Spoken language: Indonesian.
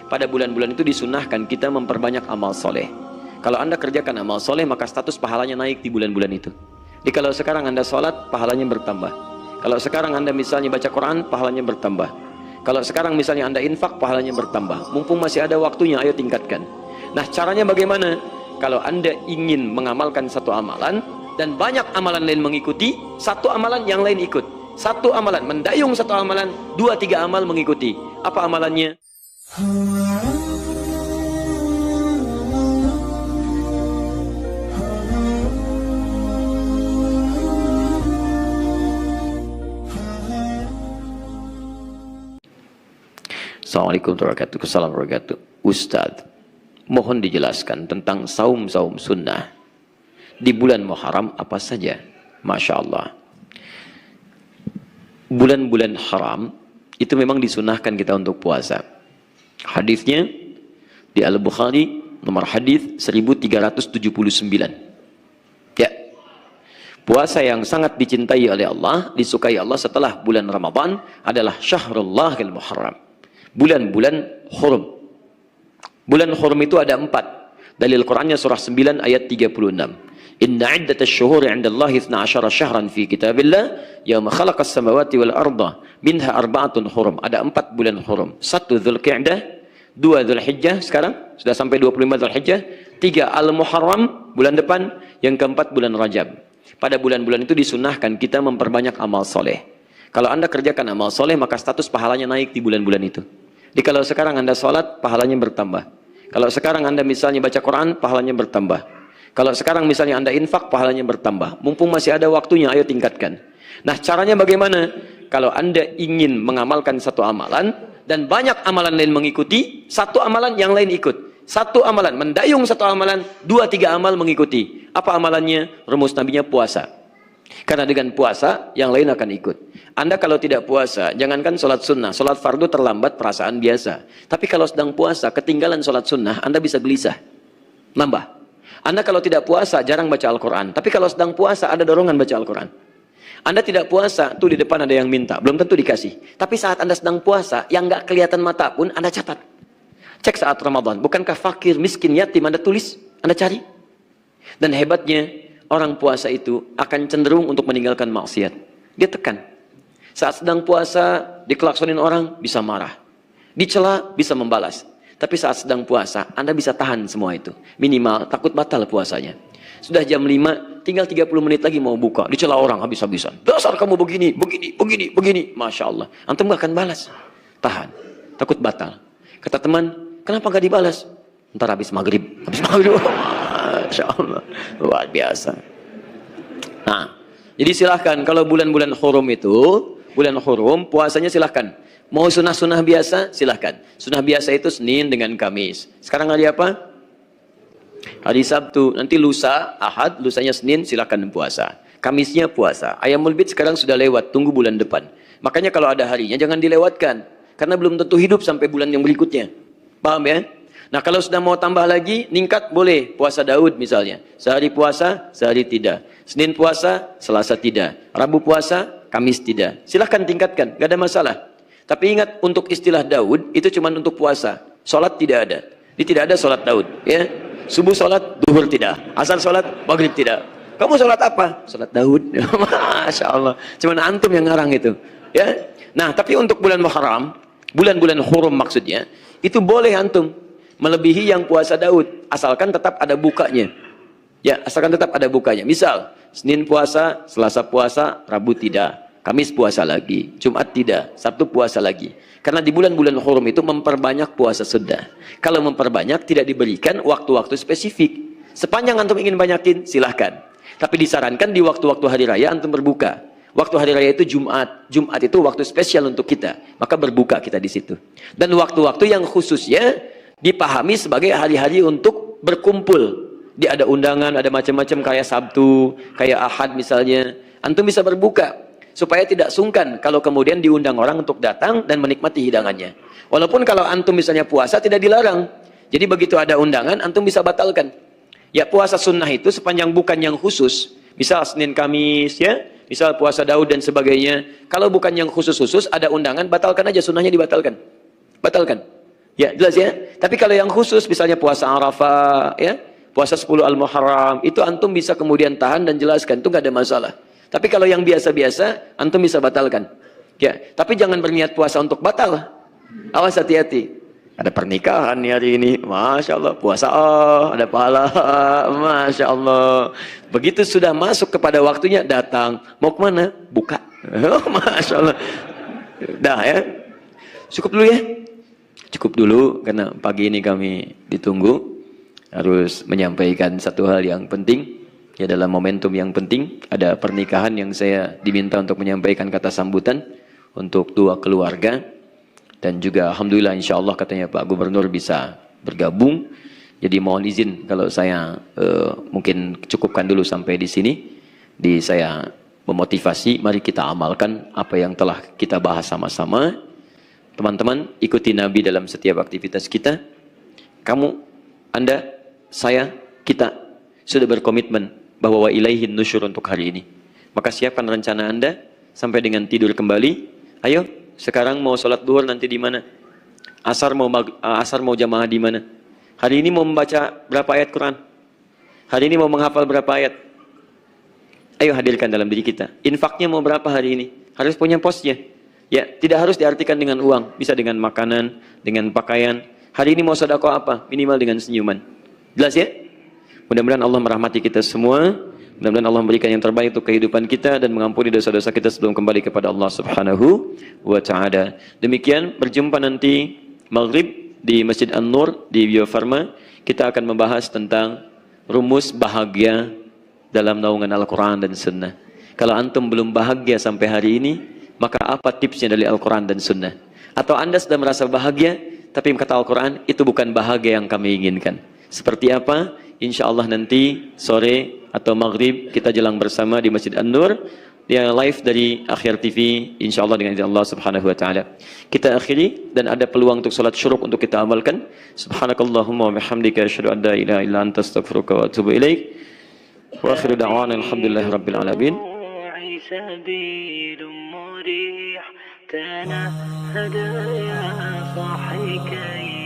pada bulan-bulan itu disunahkan kita memperbanyak amal soleh. Kalau Anda kerjakan amal soleh, maka status pahalanya naik di bulan-bulan itu. Jadi kalau sekarang Anda sholat, pahalanya bertambah. Kalau sekarang Anda misalnya baca Quran, pahalanya bertambah. Kalau sekarang misalnya Anda infak, pahalanya bertambah. Mumpung masih ada waktunya, ayo tingkatkan. Nah, caranya bagaimana? Kalau Anda ingin mengamalkan satu amalan dan banyak amalan lain mengikuti, satu amalan yang lain ikut. Satu amalan mendayung satu amalan, 2-3 amal mengikuti. Apa amalannya? Assalamualaikum warahmatullahi wabarakatuh. Ustadz, mohon dijelaskan tentang saum-saum sunnah di bulan Muharram apa saja. Masya Allah, bulan-bulan haram itu memang disunahkan kita untuk puasa. Hadisnya di Al-Bukhari nomor hadis 1379. Ya, puasa yang sangat dicintai oleh Allah, disukai Allah setelah bulan Ramadan adalah Syahrullahil Muharram, bulan-bulan hurum. Bulan hurum itu ada 4. Dalil Qurannya surah 9 ayat 36. Inna iddatasy syuhuri 'indallahi 12 syahran fi kitabillah yauma khalaqas samawati wal arda minha arba'atun hurum. Ada 4 bulan hurum. 1 Dzulqa'dah, 2 Dzulhijjah, sekarang sudah sampai 25 Dzulhijjah, 3 Al-Muharram bulan depan, yang keempat bulan Rajab. Pada bulan-bulan itu disunahkan kita memperbanyak amal soleh. Kalau Anda kerjakan amal soleh, maka status pahalanya naik di bulan-bulan itu. Jadi kalau sekarang Anda sholat, pahalanya bertambah. Kalau sekarang Anda misalnya baca Quran, pahalanya bertambah. Kalau sekarang misalnya Anda infak, pahalanya bertambah. Mumpung masih ada waktunya, ayo tingkatkan. Nah, caranya bagaimana? Kalau Anda ingin mengamalkan satu amalan dan banyak amalan lain mengikuti, satu amalan yang lain ikut. Satu amalan mendayung satu amalan, 2-3 amal mengikuti. Apa amalannya? Rumus nabinya puasa. Karena dengan puasa, yang lain akan ikut. Anda kalau tidak puasa, jangankan sholat sunnah, sholat fardu terlambat perasaan biasa. Tapi kalau sedang puasa, ketinggalan sholat sunnah, Anda bisa gelisah, nambah. Anda kalau tidak puasa, jarang baca Al-Quran. Tapi kalau sedang puasa, ada dorongan baca Al-Quran. Anda tidak puasa, tuh di depan ada yang minta, belum tentu dikasih. Tapi saat Anda sedang puasa, yang nggak kelihatan mata pun, Anda catat. Cek saat Ramadan, bukankah fakir, miskin, yatim, Anda tulis, Anda cari. Dan hebatnya, orang puasa itu akan cenderung untuk meninggalkan maksiat. Dia tekan. Saat sedang puasa, dikelaksonin orang, bisa marah. Dicela, bisa membalas. Tapi saat sedang puasa, Anda bisa tahan semua itu. Minimal, takut batal puasanya. Sudah jam 5, tinggal 30 menit lagi mau buka. Dicela orang habis-habisan. Dasar kamu begini, begini, begini, begini. Masya Allah. Antum gak akan balas. Tahan. Takut batal. Kata teman, kenapa gak dibalas? Ntar habis maghrib. Habis maghrib. Masya Allah, luar biasa. Nah, jadi silahkan kalau bulan-bulan hurum itu, bulan hurum, puasanya silahkan. Mau sunnah-sunnah biasa, silahkan. Sunnah biasa itu Senin dengan Kamis. Sekarang hari apa? Hari Sabtu. Nanti lusa, Ahad, lusanya Senin, silahkan puasa. Kamisnya puasa. Ayamul Bid sekarang sudah lewat, tunggu bulan depan. Makanya kalau ada harinya jangan dilewatkan. Karena belum tentu hidup sampai bulan yang berikutnya. Paham ya? Nah, kalau sudah mau tambah lagi, ningkat boleh. Puasa Daud misalnya. Sehari puasa, sehari tidak. Senin puasa, Selasa tidak. Rabu puasa, Kamis tidak. Silahkan tingkatkan, gak ada masalah. Tapi ingat, untuk istilah Daud, itu cuma untuk puasa. Sholat tidak ada. Jadi tidak ada sholat Daud. Ya. Subuh sholat, duhur tidak. Asar sholat, maghrib tidak. Kamu sholat apa? Sholat Daud. Masya Allah. Cuma antum yang ngarang itu. Ya. Nah, tapi untuk bulan Muharram, bulan-bulan hurum maksudnya, itu boleh antum melebihi yang puasa Daud, asalkan tetap ada bukanya. Ya, asalkan tetap ada bukanya. Misal, Senin puasa, Selasa puasa, Rabu tidak, Kamis puasa lagi, Jumat tidak, Sabtu puasa lagi. Karena di bulan-bulan hurum itu memperbanyak puasa sunnah. Kalau memperbanyak tidak diberikan waktu-waktu spesifik. Sepanjang antum ingin banyakin, silahkan. Tapi disarankan di waktu-waktu hari raya antum berbuka. Waktu hari raya itu Jumat. Jumat itu waktu spesial untuk kita. Maka berbuka kita di situ. Dan waktu-waktu yang khususnya dipahami sebagai hari-hari untuk berkumpul. Dia ada undangan, ada macam-macam kayak Sabtu, kayak Ahad misalnya. Antum bisa berbuka supaya tidak sungkan kalau kemudian diundang orang untuk datang dan menikmati hidangannya. Walaupun kalau antum misalnya puasa tidak dilarang. Jadi begitu ada undangan, antum bisa batalkan. Ya, puasa sunnah itu sepanjang bukan yang khusus. Misal Senin Kamis ya, misal puasa Daud dan sebagainya. Kalau bukan yang khusus-khusus ada undangan, batalkan aja, sunnahnya dibatalkan. Batalkan. Ya, jelas ya. Tapi kalau yang khusus, misalnya puasa Arafah, ya, puasa 10 Al-Muharram, itu antum bisa kemudian tahan dan jelaskan, itu nggak ada masalah. Tapi kalau yang biasa-biasa, antum bisa batalkan. Ya, tapi jangan berniat puasa untuk batal. Awas, hati-hati. Ada pernikahan nih hari ini, Masya Allah, puasa, ada pahala, Masya Allah. Begitu sudah masuk kepada waktunya, datang. Mau kemana? Buka. Masya Allah. Dah ya. Cukup dulu ya. Cukup dulu karena pagi ini kami ditunggu harus menyampaikan satu hal yang penting ya, dalam momentum yang penting ada pernikahan yang saya diminta untuk menyampaikan kata sambutan untuk dua keluarga, dan juga alhamdulillah insyaallah katanya Pak Gubernur bisa bergabung. Jadi mohon izin kalau saya mungkin cukupkan dulu sampai di sini. Saya memotivasi, mari kita amalkan apa yang telah kita bahas sama-sama. Teman-teman, ikuti Nabi dalam setiap aktivitas kita. Kamu, Anda, saya, kita sudah berkomitmen bahwa wa ilaihin nusyur untuk hari ini. Maka siapkan rencana Anda sampai dengan tidur kembali. Ayo, sekarang mau sholat duhur nanti di mana? Asar mau jamaah di mana? Hari ini mau membaca berapa ayat Quran? Hari ini mau menghafal berapa ayat? Ayo hadirkan dalam diri kita. Infaknya mau berapa hari ini? Harus punya posnya. Ya, tidak harus diartikan dengan uang, bisa dengan makanan, dengan pakaian. Hari ini mau sedekah apa? Minimal dengan senyuman. Jelas ya? Mudah-mudahan Allah merahmati kita semua. Mudah-mudahan Allah memberikan yang terbaik untuk kehidupan kita dan mengampuni dosa-dosa kita sebelum kembali kepada Allah Subhanahu wa taala. Demikian, berjumpa nanti maghrib di Masjid An-Nur di Bio Farma. Kita akan membahas tentang rumus bahagia dalam naungan Al-Quran dan Sunnah. Kalau antum belum bahagia sampai hari ini, maka apa tipsnya dari Al-Quran dan Sunnah? Atau Anda sudah merasa bahagia, tapi kata Al-Quran, itu bukan bahagia yang kami inginkan. Seperti apa? Insya Allah nanti sore atau maghrib kita jelang bersama di Masjid An-Nur, yang live dari Akhir TV, insya Allah dengan izin Allah Subhanahu wa taala. Kita akhiri dan ada peluang untuk salat syuruk untuk kita amalkan. Subhanakallahumma wa bihamdika asyhadu an la ilaha illa anta astaghfiruka wa atubu ilaik. Wa akhiru da'wana alhamdulillahirabbil alamin. سبيل مريح تنهد يا صاحي كي